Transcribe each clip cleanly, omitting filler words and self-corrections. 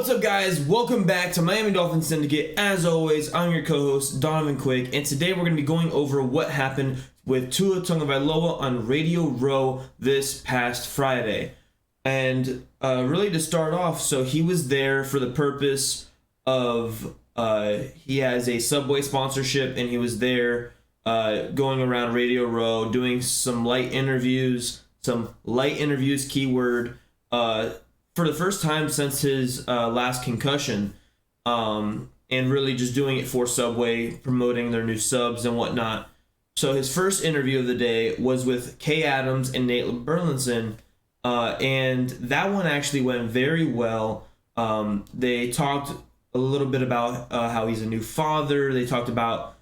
What's up, guys? Welcome back to Miami Dolphins Syndicate. As always, I'm your co-host, Donovan Quick, and today we're going to be going over what happened with Tua Tagovailoa on Radio Row this past Friday. And really to start off, so he was there for the purpose of, he has a Subway sponsorship, and he was there going around Radio Row, doing some light interviews, keyword, for the first time since his last concussion, and really just doing it for Subway, promoting their new subs and whatnot. So his first interview of the day was with Kay Adams and Nate Burleson, and that one actually went very well. They talked a little bit about how he's a new father. They talked about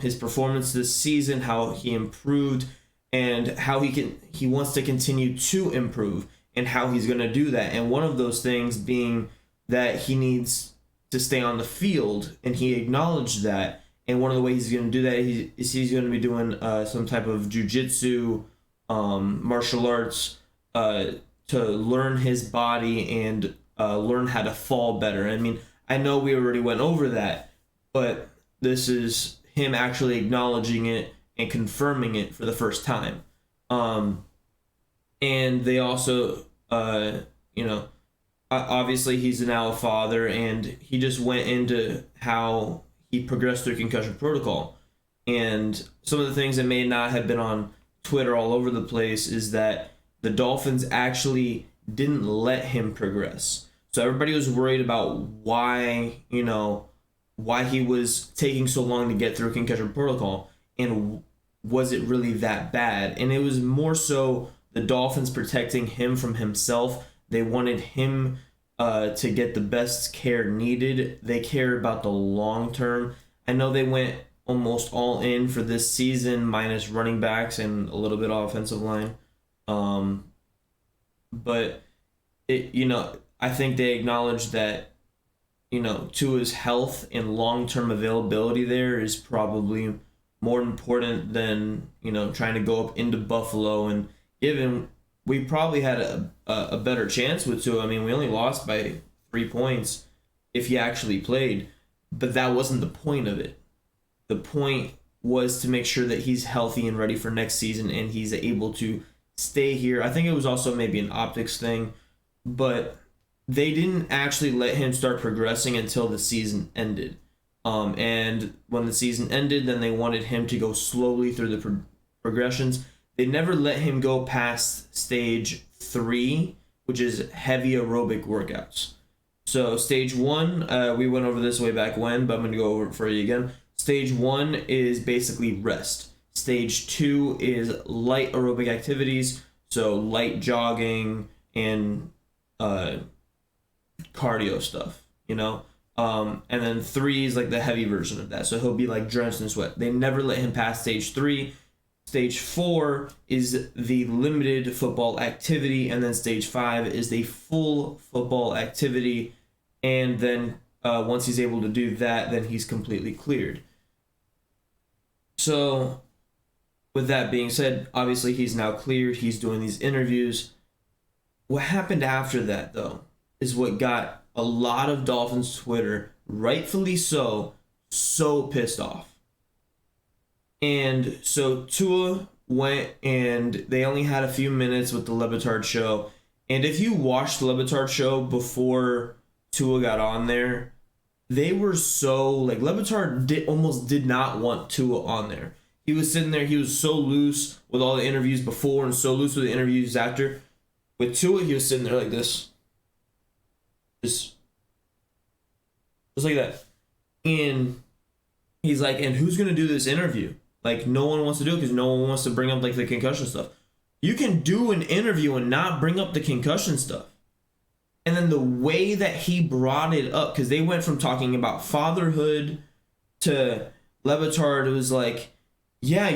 his performance this season, how he improved, and how he wants to continue to improve, and how he's going to do that. And one of those things being that he needs to stay on the field, and he acknowledged that. And one of the ways he's going to do that is he's going to be doing some type of jiu-jitsu, martial arts, to learn his body and learn how to fall better. I mean, I know we already went over that, but this is him actually acknowledging it and confirming it for the first time. And they also, obviously he's now a father, and he just went into how he progressed through concussion protocol. And some of the things that may not have been on Twitter all over the place is that the Dolphins actually didn't let him progress. So everybody was worried about why he was taking so long to get through concussion protocol, and was it really that bad? And it was more so the Dolphins protecting him from himself. They wanted him to get the best care needed. They care about the long term. I know they went almost all in for this season, minus running backs and a little bit of offensive line. But I think they acknowledged that, Tua's health and long-term availability there is probably more important than, trying to go up into Buffalo. And given we probably had a better chance with Tua. I mean, we only lost by 3 points if he actually played, but that wasn't the point of it. The point was to make sure that he's healthy and ready for next season, and he's able to stay here. I think it was also maybe an optics thing, but they didn't actually let him start progressing until the season ended. And when the season ended, then they wanted him to go slowly through the progressions. They never let him go past stage 3, which is heavy aerobic workouts. So stage 1, we went over this way back when, but I'm going to go over it for you again. Stage 1 is basically rest. Stage 2 is light aerobic activities, so light jogging and cardio stuff, and then 3 is like the heavy version of that, so he'll be like drenched in sweat. They never let him pass stage 3. Stage 4 is the limited football activity, and then stage 5 is the full football activity. And then once he's able to do that, then he's completely cleared. So with that being said, obviously he's now cleared. He's doing these interviews. What happened after that, though, is what got a lot of Dolphins Twitter, rightfully so pissed off. And so Tua went, and they only had a few minutes with the Le Batard show. And if you watched the Le Batard show before Tua got on there, they were so, Le Batard almost did not want Tua on there. He was sitting there, he was so loose with all the interviews before and so loose with the interviews after. With Tua, he was sitting there like this. Just like that. And he's like, and who's going to do this interview? No one wants to do it because no one wants to bring up, the concussion stuff. You can do an interview and not bring up the concussion stuff. And then the way that he brought it up, because they went from talking about fatherhood to Le Batard, it was like, yeah,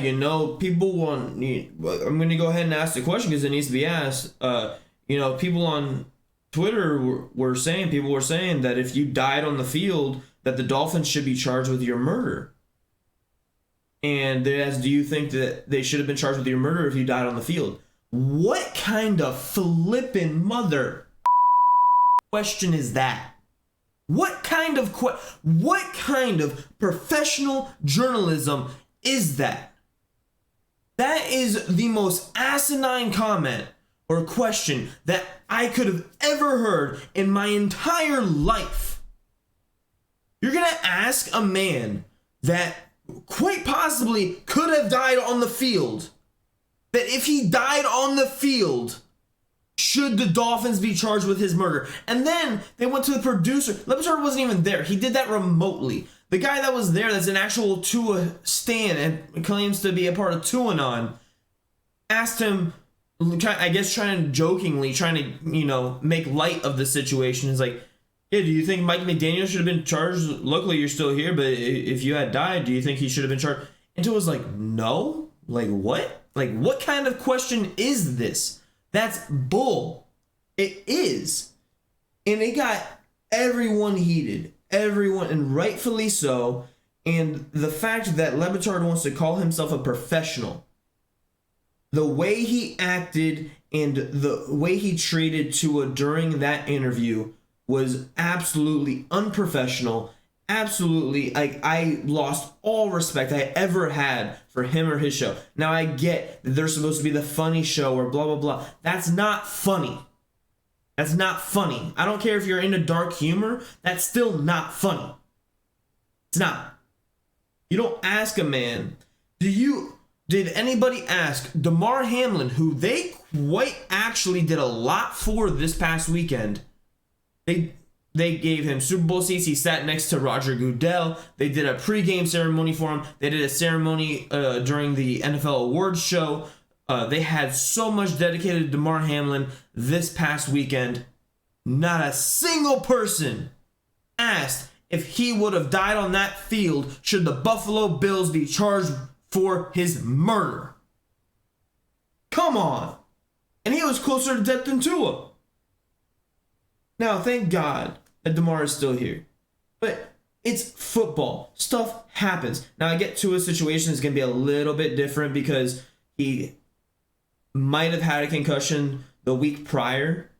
people want... I'm going to go ahead and ask the question because it needs to be asked. People on Twitter were saying that if you died on the field, that the Dolphins should be charged with your murder. And they asked, do you think that they should have been charged with your murder if you died on the field? What kind of flippin' mother question is that? What kind of professional journalism is that? That is the most asinine comment or question that I could have ever heard in my entire life. You're going to ask a man that quite possibly could have died on the field, that if he died on the field, should the Dolphins be charged with his murder? And then they went to the producer. Le Batard wasn't even there. He did that remotely. The guy that was there, that's an actual Tua stan and claims to be a part of Tuanon, asked him, I guess trying to make light of the situation. He's like, yeah, do you think Mike McDaniel should have been charged? Luckily, you're still here, but if you had died, do you think he should have been charged? And Tua was like, no. Like, what? Like, what kind of question is this? That's bull. It is. And it got everyone heated. Everyone, and rightfully so. And the fact that Le Batard wants to call himself a professional, the way he acted and the way he treated Tua during that interview was absolutely unprofessional. Absolutely, I lost all respect I ever had for him or his show. Now I get that they're supposed to be the funny show or blah, blah, blah. That's not funny. That's not funny. I don't care if you're into dark humor. That's still not funny. It's not. You don't ask a man. Did anybody ask Damar Hamlin, who they quite actually did a lot for this past weekend? They gave him Super Bowl seats. He sat next to Roger Goodell. They did a pregame ceremony for him. They did a ceremony during the NFL Awards show. They had so much dedicated to Damar Hamlin this past weekend. Not a single person asked if he would have died on that field should the Buffalo Bills be charged for his murder. Come on. And he was closer to death than Tua. Now, thank God that Damar is still here. But it's football. Stuff happens. Now, I get Tua's situation is going to be a little bit different because he might have had a concussion the week prior.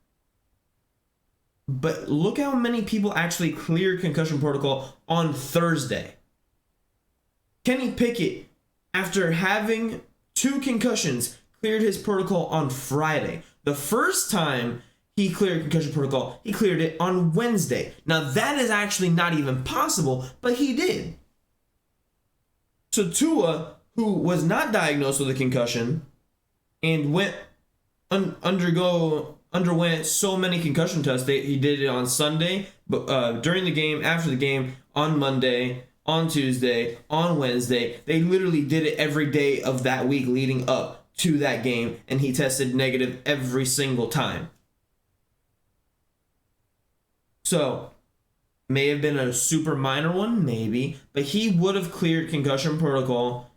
But look how many people actually cleared concussion protocol on Thursday. Kenny Pickett, after having 2 concussions, cleared his protocol on Friday. The first time he cleared concussion protocol, he cleared it on Wednesday. Now that is actually not even possible, but he did. So Tua, who was not diagnosed with a concussion and underwent so many concussion tests, he did it on Sunday, but during the game, after the game, on Monday, on Tuesday, on Wednesday. They literally did it every day of that week leading up to that game, and he tested negative every single time. So, may have been a super minor one, maybe, but he would have cleared concussion protocol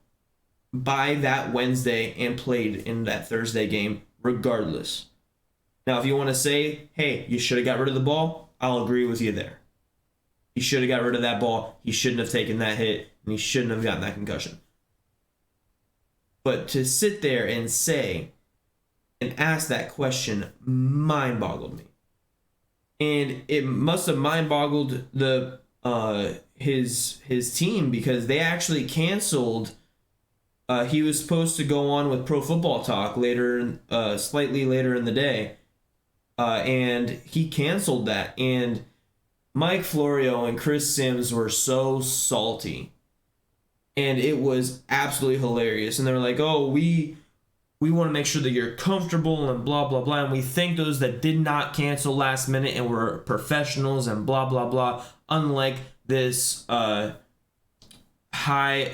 by that Wednesday and played in that Thursday game regardless. Now, if you want to say, hey, you should have got rid of the ball, I'll agree with you there. He should have got rid of that ball. He shouldn't have taken that hit, and he shouldn't have gotten that concussion. But to sit there and say and ask that question mind-boggled me. And it must have mind-boggled his team because they actually canceled. He was supposed to go on with Pro Football Talk slightly later in the day, and he canceled that. And Mike Florio and Chris Sims were so salty, and it was absolutely hilarious. And they were like, "Oh, we want to make sure that you're comfortable and blah, blah, blah. And we thank those that did not cancel last minute and were professionals and blah, blah, blah. Unlike this high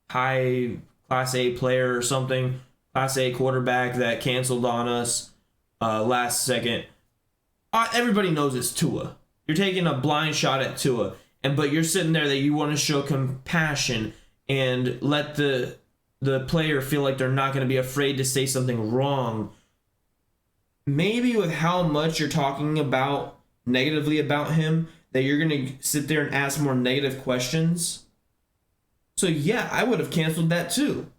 Class A player or something, Class A quarterback that canceled on us last second." Everybody knows it's Tua. You're taking a blind shot at Tua. But you're sitting there that you want to show compassion and let the player feel like they're not going to be afraid to say something wrong. Maybe with how much you're talking about negatively about him, that you're going to sit there and ask more negative questions. So yeah, I would have canceled that too.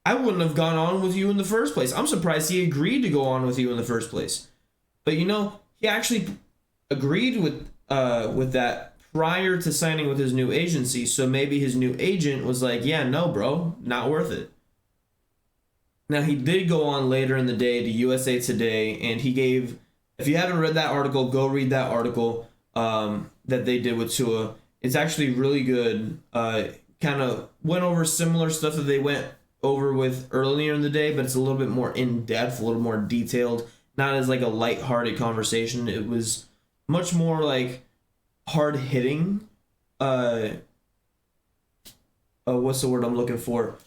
I wouldn't have gone on with you in the first place. I'm surprised he agreed to go on with you in the first place. But he actually agreed with that prior to signing with his new agency. So maybe his new agent was like, yeah, no, bro, not worth it. Now, he did go on later in the day to USA Today, and he gave, if you haven't read that article, go read that article that they did with Tua. It's actually really good. Kind of went over similar stuff that they went over with earlier in the day, but it's a little bit more in depth, a little more detailed, not as like a lighthearted conversation. It was much more like hard hitting. What's the word I'm looking for?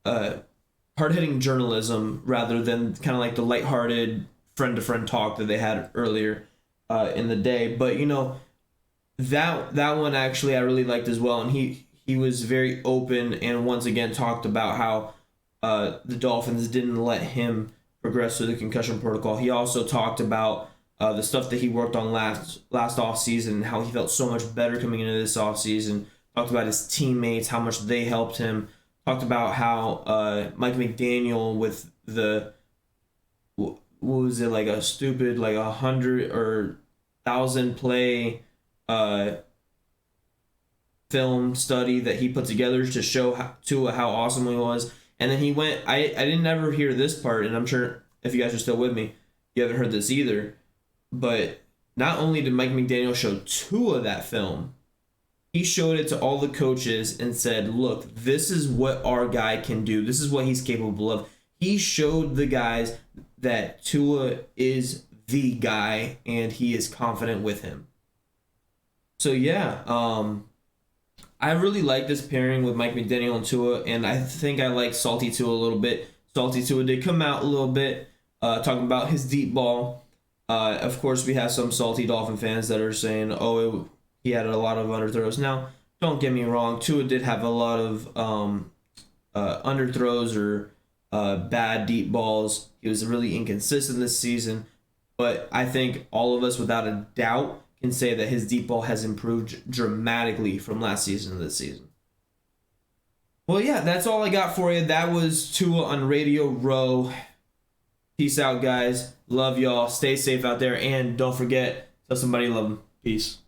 Hard hitting journalism rather than kind of like the lighthearted friend to friend talk that they had earlier in the day. But you know, that one actually I really liked as well, and he was very open and once again talked about how the Dolphins didn't let him progress through the concussion protocol. He also talked about the stuff that he worked on last offseason and how he felt so much better coming into this offseason. Talked about his teammates, how much they helped him. Talked about how Mike McDaniel with the, what was it, like a stupid, like 100 or 1,000 play film study that he put together to show how awesome he was. And then he went, I didn't ever hear this part, and I'm sure if you guys are still with me, you haven't heard this either. But not only did Mike McDaniel show Tua that film, he showed it to all the coaches and said, look, this is what our guy can do. This is what he's capable of. He showed the guys that Tua is the guy and he is confident with him. So yeah, I really like this pairing with Mike McDaniel and Tua, and I think I like Salty Tua a little bit. Salty Tua did come out a little bit talking about his deep ball. Of course, we have some salty Dolphin fans that are saying, he had a lot of underthrows. Now, don't get me wrong, Tua did have a lot of underthrows or bad deep balls. He was really inconsistent this season, but I think all of us, without a doubt, can say that his deep ball has improved dramatically from last season to this season. Well, yeah, that's all I got for you. That was Tua on Radio Row. Peace out, guys. Love y'all. Stay safe out there, and don't forget, tell somebody you love them. Peace.